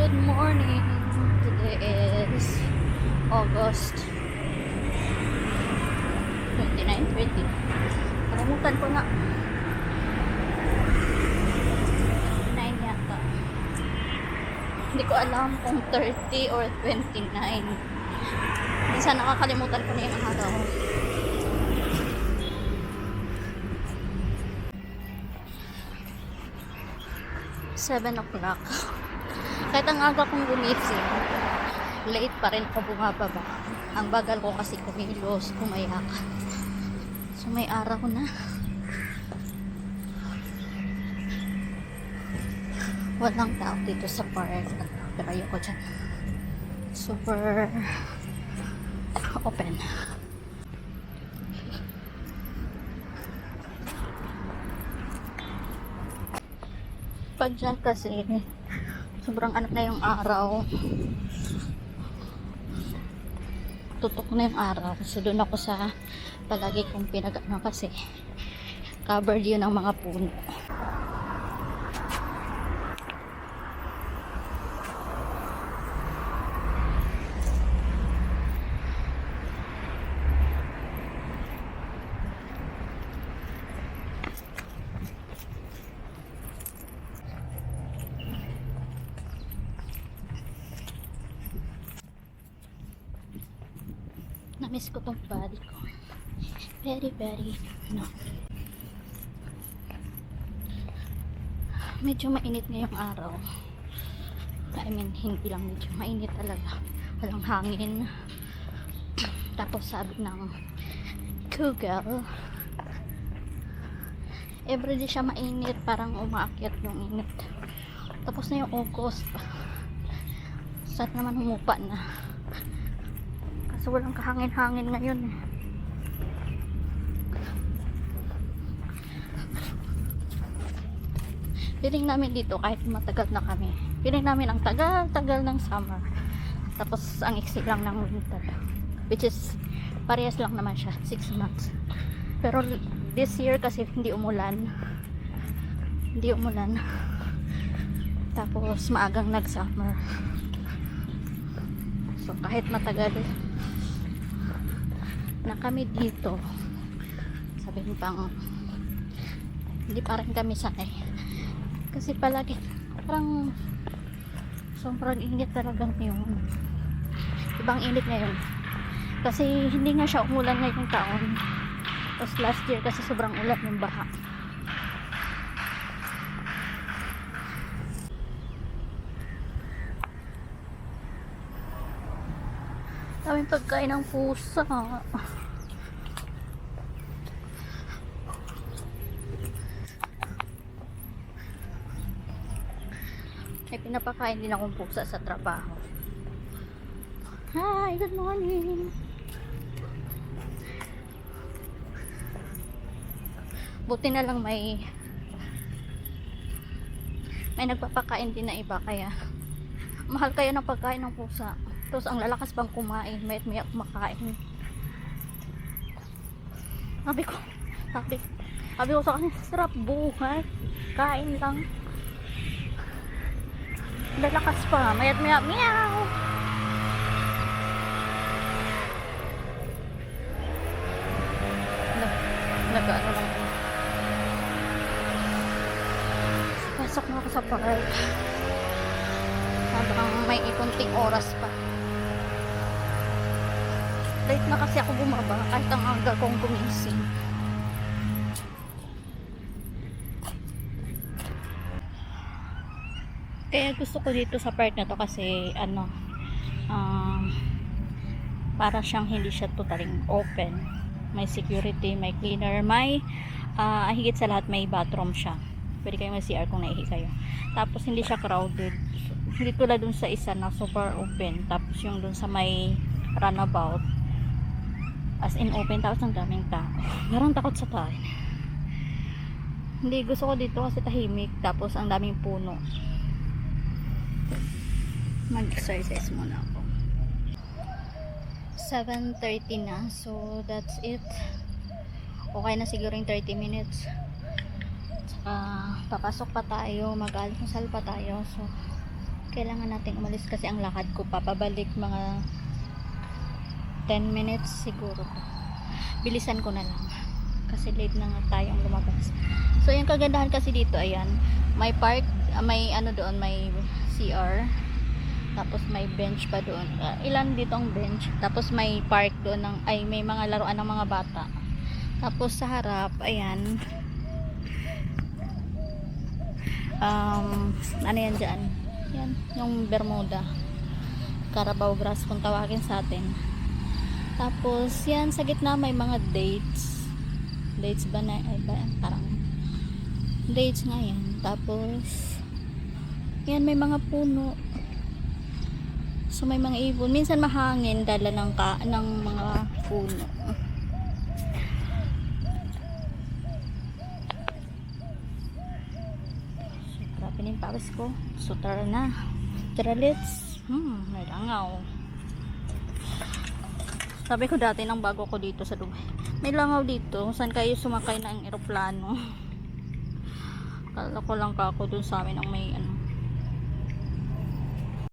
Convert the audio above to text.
Good morning. Today is August 29, 20. Kalimutan ko na. 9 yata. Hindi ko alam kung 30 or 29. Minsan nakakalimutan ko na yung araw. Seven o'clock. Kahit ang aga kong gumising, late pa rin ako bumababa. Ang bagal ko kasi kumilos, kumayak. So may araw na. Walang tao dito sa park. Pero ayoko dyan. Super open. Pag dyan kasi sobrang anak na yung araw, tutok na yung araw, so doon ako sa palagi kong pinag-ano kasi covered yun ng mga puno. Na-miss ko tong body ko. Very, no. Medyo mainit ngayong araw. I mean, hindi lang medyo mainit talaga. Walang hangin. Tapos sabi ng Google, everyday siya mainit. Parang umaakyat yung init. Tapos na yung August. Saan naman humupa na. So walang kahangin-hangin ngayon eh. Piling namin dito kahit matagal na kami. Piling namin ang tagal-tagal ng summer. Tapos ang iksi lang ng winter. Which is parehas lang naman siya, 6 months. Pero this year kasi hindi umulan. Hindi umulan. Tapos maagang nag-summer. So kahit matagal na kami dito, sabihin pang hindi pa rin kami sanay kasi palagi parang sobrang init talaga ngayon. Ibang init ngayon kasi hindi nga siya umulan ngayong taon. Tapos last year kasi sobrang ulan yung baha. Daming pagkain ng pusa. May pinapakain din akong pusa sa trabaho. Hi, good morning. Buti na lang may nagpapakain din na iba, kaya mahal kaya ng pagkain ng pusa. Tapos ang lalakas bang kumain, may kumakain. Sabi ko sa kanya, sarap buhay, kain lang. Lalakas pa, mayat meow. Nag-ano lang. Pasok na ako sa park. Habang may ikunting oras pa. Late na kasi ako bumaba kahit ang aga kong gumising. Kaya gusto ko dito sa part na to kasi para siyang hindi siya totaling open. May security, may cleaner, may higit sa lahat may bathroom siya. Pwede kayong mag-CR kung naihi kayo. Tapos hindi siya crowded. Hindi tulad dun sa isa na super open. Tapos yung dun sa may runabout, as in open, tapos ang daming tao. Garang takot sa tayo. Hindi, gusto ko dito kasi tahimik, tapos ang daming puno. Mag-exercise muna ako. 7:30 na, so that's it. Okay na siguro yung 30 minutes. Papasok pa tayo, mag-almusal pa tayo. So Kailangan natin umalis kasi ang lakad ko papabalik mga 10 minutes siguro. Bilisan ko na lang kasi late na nga tayong lumabas. So yung kagandahan kasi dito, ayan, may park, may ano doon, may CR, tapos may bench pa doon. Ilan dito ang bench, tapos may park doon ng, ay may mga laruan ng mga bata. Tapos sa harap, ayan, ano yan dyan, yan, yung Bermuda, Carabao Grass kung tawagin sa atin. Tapos yan sa gitna may mga dates ba na, ay ba, parang dates nga yan. Tapos yan may mga puno, so may mga ibon, minsan mahangin dala ng mga puno. So grabe na yung pawis ko, so tara na, tara let's, may langaw. Sabi ko dati nang bago ko dito sa Dubai, may langaw dito, saan kayo sumakay ng eroplano? Kala ko lang kako dun sa amin ang may ano,